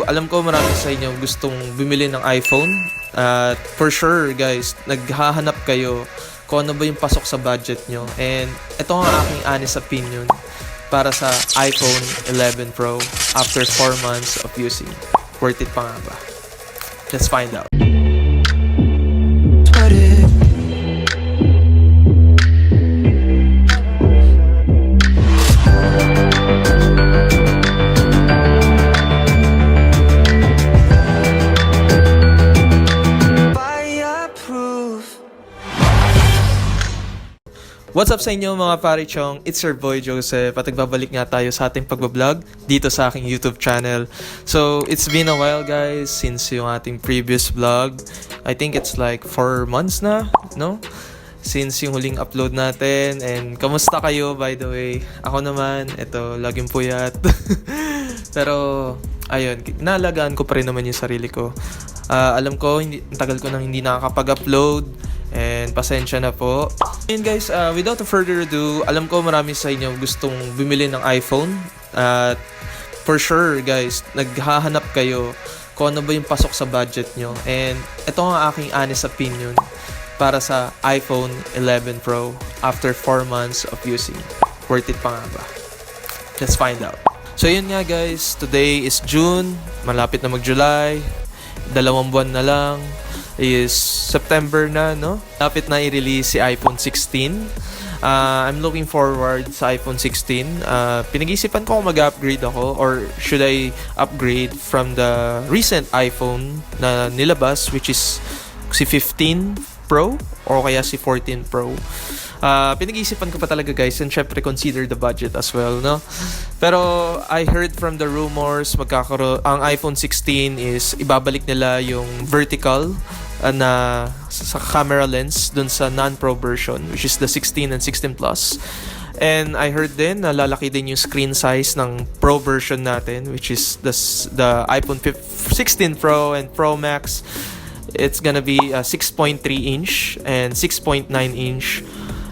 Alam ko marami sa inyo gustong bumili ng iPhone. At for sure guys, naghahanap kayo kung ano ba yung pasok sa budget nyo. And ito ang aking honest opinion para sa iPhone 11 Pro after 4 months of using. Worth it pa nga ba? Let's find out. What's up sa inyo mga parichong? It's your boy Joseph at nagbabalik nga tayo sa ating pagbablog dito sa aking YouTube channel. So, it's been a while guys since yung ating previous vlog. I think it's like 4 months na, no? Since yung huling upload natin. And kamusta kayo by the way? Ako naman, ito, laging puyat. Pero, ayun, naalagaan ko pa rin naman yung sarili ko. Alam ko, tagal ko nang hindi nakakapag-upload. And pasensya na po. And guys, without further ado, alam ko marami sa inyo gustong bumili ng iPhone. At for sure guys, naghahanap kayo kung ano ba yung pasok sa budget nyo. And ito ang aking honest opinion para sa iPhone 11 Pro after 4 months of using. Worth it pa nga ba? Let's find out. So yun nga guys, today is June, malapit na mag-July, 2 buwan na lang is September na, no? Lapit na i-release si iPhone 16. I'm looking forward sa iPhone 16. Pinag-isipan ko kung mag-upgrade ako or should I upgrade from the recent iPhone na nilabas, which is si 15 Pro o kaya si 14 Pro. Pinag-iisipan ko pa talaga guys, and syempre consider the budget as well, no? Pero I heard from the rumors, ang iPhone 16 is ibabalik nila yung vertical na sa camera lens dun sa non-Pro version, which is the 16 and 16 Plus. And I heard din na lalaki din yung screen size ng Pro version natin, which is the iPhone 16 Pro and Pro Max. It's gonna be 6.3 inch and 6.9 inch.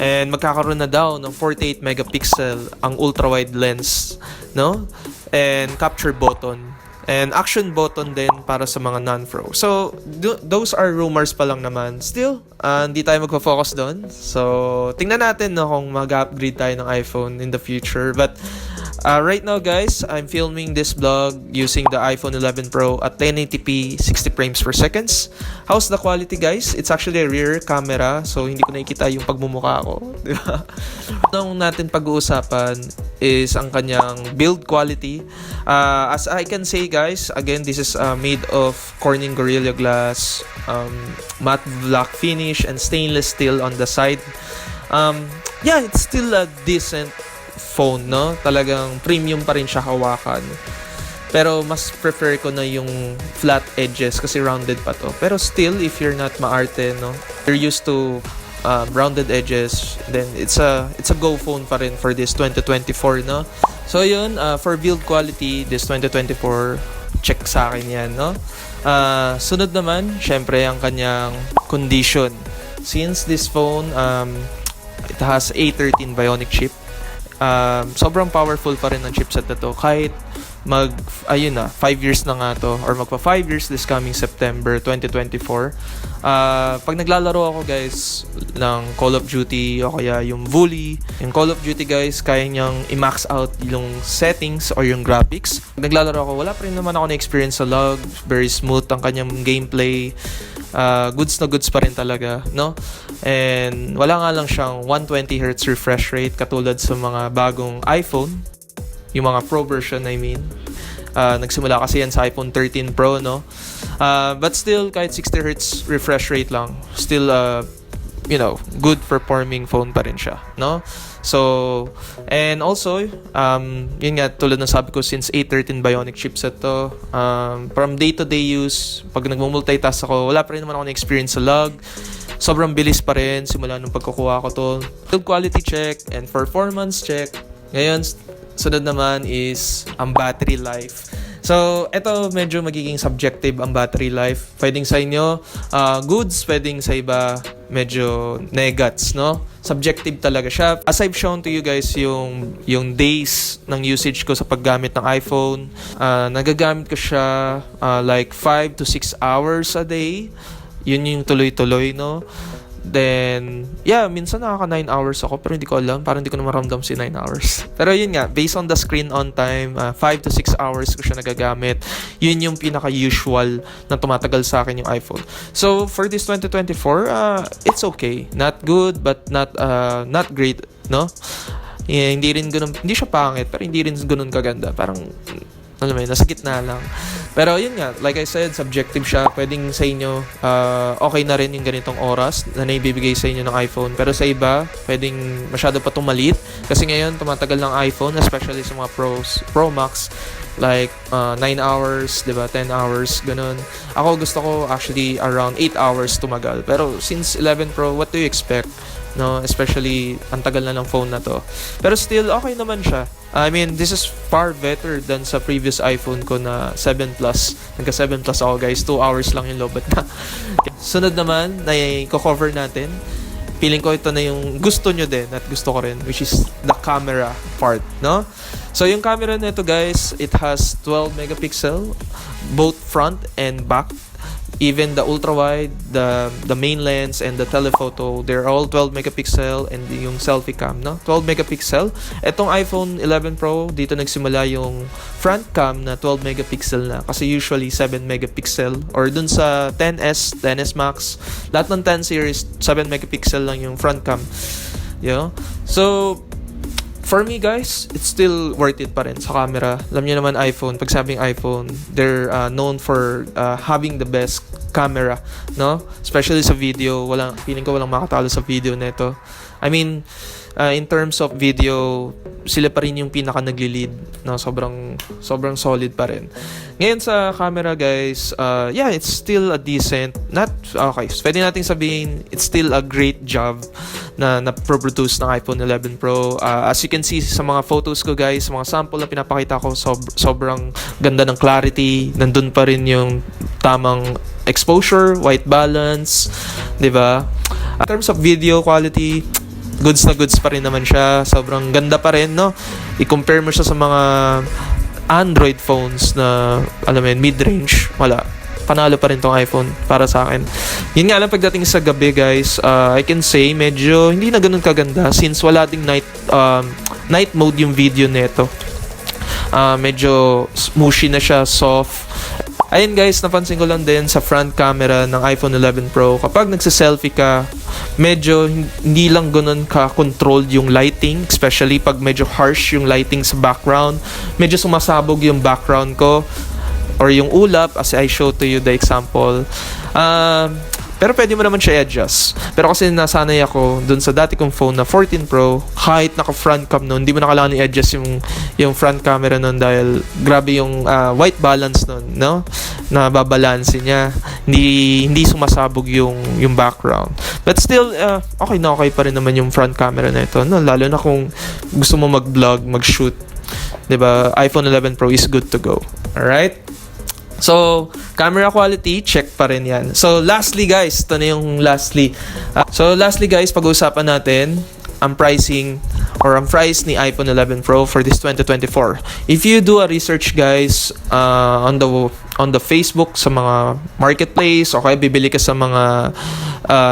And magkakaroon na daw ng 48 megapixel ang ultra-wide lens, no? And capture button. And action button din para sa mga non-pro. So, those are rumors pa lang naman. Still, hindi tayo magpo-focus doon. So, tingnan natin no, kung mag-upgrade tayo ng iPhone in the future. But, right now guys, I'm filming this vlog using the iPhone 11 Pro at 1080p 60 frames per seconds. How's the quality guys? It's actually a rear camera, so hindi ko nakikita yung pagmumukha ko, di ba? Ang natin pag-uusapan is ang kanyang build quality. As I can say guys, again, this is made of Corning Gorilla Glass, matte black finish and stainless steel on the side. Yeah, it's still a decent phone, no? Talagang premium pa rin siya hawakan. Pero mas prefer ko na yung flat edges kasi rounded pa to. Pero still, if you're not maarte, no? You're used to rounded edges, then it's a go phone pa rin for this 2024, no? So yun, for build quality, this 2024, check sa akin yan, no? Sunod naman, syempre ang kanyang condition. Since this phone, it has A13 Bionic chip. Sobrang powerful pa rin ng chipset na to kahit 5 years na nga to or magpa 5 years this coming September 2024. Pag naglalaro ako guys ng Call of Duty o kaya yung Bully, yung Call of Duty guys, kaya niyang i-max out yung settings or yung graphics. Pag naglalaro ako, wala pa rin naman ako na-experience sa lag, very smooth ang kanyang gameplay. Goods na goods pa rin talaga, no? And wala nga lang siyang 120Hz refresh rate katulad sa mga bagong iPhone, yung mga Pro version I mean. Nagsimula kasi yan sa iPhone 13 Pro, no? But still, kahit 60Hz refresh rate lang, still good performing phone pa rin siya, no? So, and also, yun nga, tulad ng sabi ko, since A13 Bionic chipset to, from day-to-day use, pag nagmumultitask ako, wala pa rin naman ako na-experience sa lag. Sobrang bilis pa rin, simula nung pagkukuha ko to. Build quality check and performance check. Ngayon, sunod naman is ang battery life. So, ito medyo magiging subjective ang battery life. Pwedeng sa inyo, goods, pwedeng sa iba, medyo negats, no? Subjective talaga siya. As I've shown to you guys yung days ng usage ko sa paggamit ng iPhone, nagagamit ko siya like 5 to 6 hours a day. Yun yung tuloy-tuloy, no? Then, yeah, minsan nakaka 9 hours ako pero hindi ko alam. Parang hindi ko na maramdam si 9 hours. Pero yun nga, based on the screen on time, 5 to 6 hours ko siya nagagamit. Yun yung pinaka-usual na tumatagal sa akin yung iPhone. So, for this 2024, it's okay. Not good, but not great, no? Yeah, hindi siya pangit, pero hindi rin ganun kaganda. Parang, alam mo yun, nasa gitna lang. Pero yun nga, like I said, subjective siya. Pwedeng sa inyo, okay na rin yung ganitong oras na naibibigay sa inyo ng iPhone. Pero sa iba, pwedeng masyado pa tumalit. Kasi ngayon, tumatagal ng iPhone, especially sa mga Pro Max, like 9 hours, diba? 10 hours, ganun. Ako gusto ko actually around 8 hours tumagal. Pero since 11 Pro, what do you expect? No, especially ang tagal na ng phone na to. Pero still okay naman siya. I mean, this is far better than sa previous iPhone ko na 7 Plus. Nagka 7 Plus ako guys, 2 hours lang yung lobat na. Sunod naman na i-cover natin. Feeling ko ito na yung gusto nyo din at gusto ko rin, which is the camera part, no? So yung camera nito guys, it has 12 megapixel both front and back. Even the ultra-wide, the main lens, and the telephoto, they're all 12 megapixel, and yung selfie cam, no? 12 megapixel. Etong iPhone 11 Pro, dito nagsimula yung front cam na 12 megapixel na. Kasi usually 7 megapixel. Or dun sa 10S, 10S Max, lahat ng 10 series, 7 megapixel lang yung front cam. You know? So, for me guys, it's still worth it pa rin sa camera. Alam niyo naman iPhone, pag sabing iPhone, they're known for having the best camera, no? Especially sa video, feeling ko walang makatalo sa video nito. I mean, in terms of video, sila pa rin yung pinaka nagli-lead, no? Sobrang solid pa rin. Ngayon sa camera guys, yeah, it's still a decent, not okay. So, pwede nating sabihin it's still a great job na produce ng iPhone 11 Pro. As you can see sa mga photos ko guys, sa mga sample na pinapakita ko, sobrang ganda ng clarity. Nandun pa rin yung tamang exposure, white balance, 'di ba? In terms of video quality, goods na goods pa rin naman siya. Sobrang ganda pa rin, no? I-compare mo siya sa mga Android phones na, alam mo yun, mid-range. Wala. Panalo pa rin tong iPhone para sa akin. Yun nga lang pagdating sa gabi guys, I can say medyo hindi na ganun kaganda since wala ding night mode yung video neto. Medyo mushy na siya, soft. Ayun guys, napansin ko lang din sa front camera ng iPhone 11 Pro, kapag nagsa-selfie ka, medyo hindi lang ganun ka-controlled yung lighting, especially pag medyo harsh yung lighting sa background. Medyo sumasabog yung background ko or yung ulap, as I showed to you the example. Pero pwede mo naman siya i-adjust. Pero kasi nasanay ako dun sa dati kong phone na 14 Pro, kahit naka-front cam nun, hindi mo na kailangan i-adjust yung front camera nun dahil grabe yung white balance nun, no? Na babalansin niya. Hindi sumasabog yung background. But still, okay na okay pa rin naman yung front camera na ito, no? Lalo na kung gusto mo mag-vlog, mag-shoot. 'Di ba? iPhone 11 Pro is good to go. Alright? So, camera quality, check pa rin yan. So, lastly guys, ito na yung lastly. Pag-uusapan natin ang pricing or ang price ni iPhone 11 Pro for this 2024. If you do a research guys on the Facebook sa mga marketplace o kaya bibili ka sa mga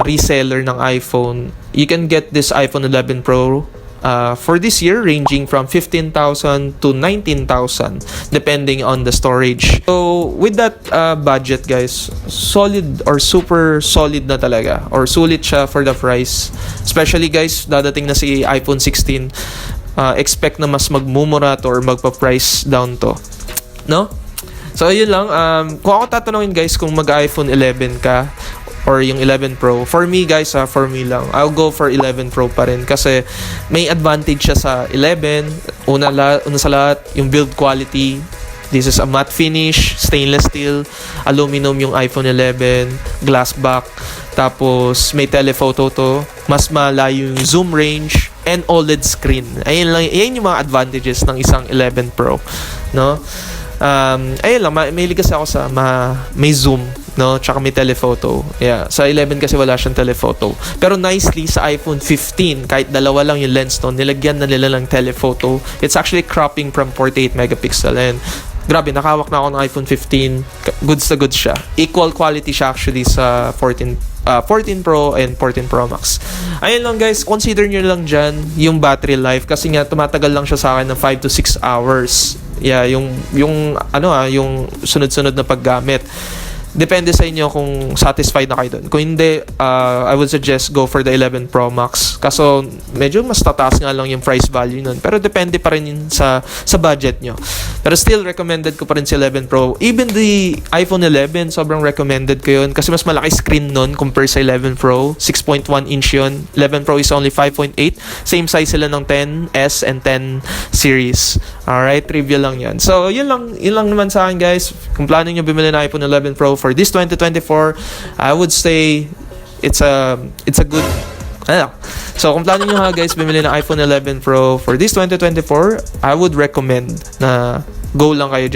reseller ng iPhone, you can get this iPhone 11 Pro for this year ranging from 15,000 to 19,000 depending on the storage. So with that budget guys, solid or super solid na talaga or sulit siya for the price. Especially guys, dadating na si iPhone 16, expect na mas magmumura to or magpa-price down to, no? So yun lang, kung ako tatanungin guys kung mag-iPhone 11 ka or yung 11 Pro, for me guys for me lang, I'll go for 11 Pro pa rin kasi may advantage siya sa 11. Una sa lahat, yung build quality. This is a matte finish, stainless steel, aluminum yung iPhone 11, glass back, tapos may telephoto to, mas malayo yung zoom range, and OLED screen. Ayun yung mga advantages ng isang 11 Pro, no? Ayun lang, mahilig kasi ako sa may zoom, no? Tsaka may telephoto. Yeah. Sa 11 kasi wala siyang telephoto. Pero nicely, sa iPhone 15, kahit dalawa lang yung lens, no? Nilagyan na nila ng telephoto. It's actually cropping from 48 megapixel. And grabe, nakahawak na ako ng iPhone 15. Goods na goods siya. Equal quality siya actually sa 14 Pro and 14 Pro Max. Ayun lang guys, consider nyo lang dyan yung battery life kasi nga tumatagal lang siya sa akin ng 5 to 6 hours. Yeah, yung sunod-sunod na paggamit. Depende sa inyo kung satisfied na kayo doon. Kung hindi, I would suggest go for the 11 Pro Max. Kaso medyo mas tataas nga lang yung price value nun. Pero depende pa rin yun sa budget nyo. Pero still, recommended ko pa rin si 11 Pro. Even the iPhone 11, sobrang recommended ko yun. Kasi mas malaki screen nun compare sa 11 Pro. 6.1 inch yun. 11 Pro is only 5.8. Same size sila ng 10S and 10 series. Alright, trivia lang yan. So, yun lang naman sa akin guys. Kung plano nyo bumili ng iPhone 11 Pro for this 2024, I would say it's a good so kung plano nyo nga guys bumili ng iPhone 11 Pro for this 2024, I would recommend na go lang kayo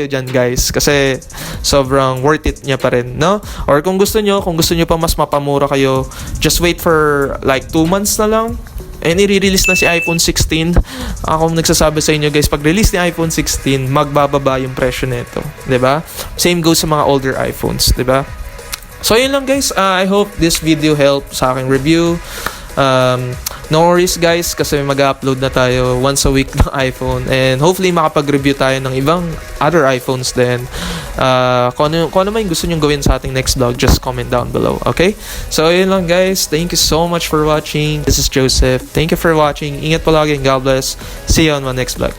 dyan guys kasi sobrang worth it niya pa rin, no? Or kung gusto nyo pa mas mapamura kayo, just wait for like 2 months na lang. And i-release na si iPhone 16. Ako nagsasabi sa inyo guys, pag release ni iPhone 16, magbababa yung presyo nito, 'di ba? Same goes sa mga older iPhones, 'di ba? So yun lang guys, I hope this video helped sa aking review. No worries guys kasi mag-upload na tayo once a week ng iPhone and hopefully makapag-review tayo ng ibang other iPhones din. Kung ano man yung gusto nyo gawin sa ating next vlog, just comment down below, okay? So yun lang guys, thank you so much for watching. This is Joseph, thank you for watching. Ingat palagi and God bless. See you on my next vlog.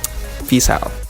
Peace out.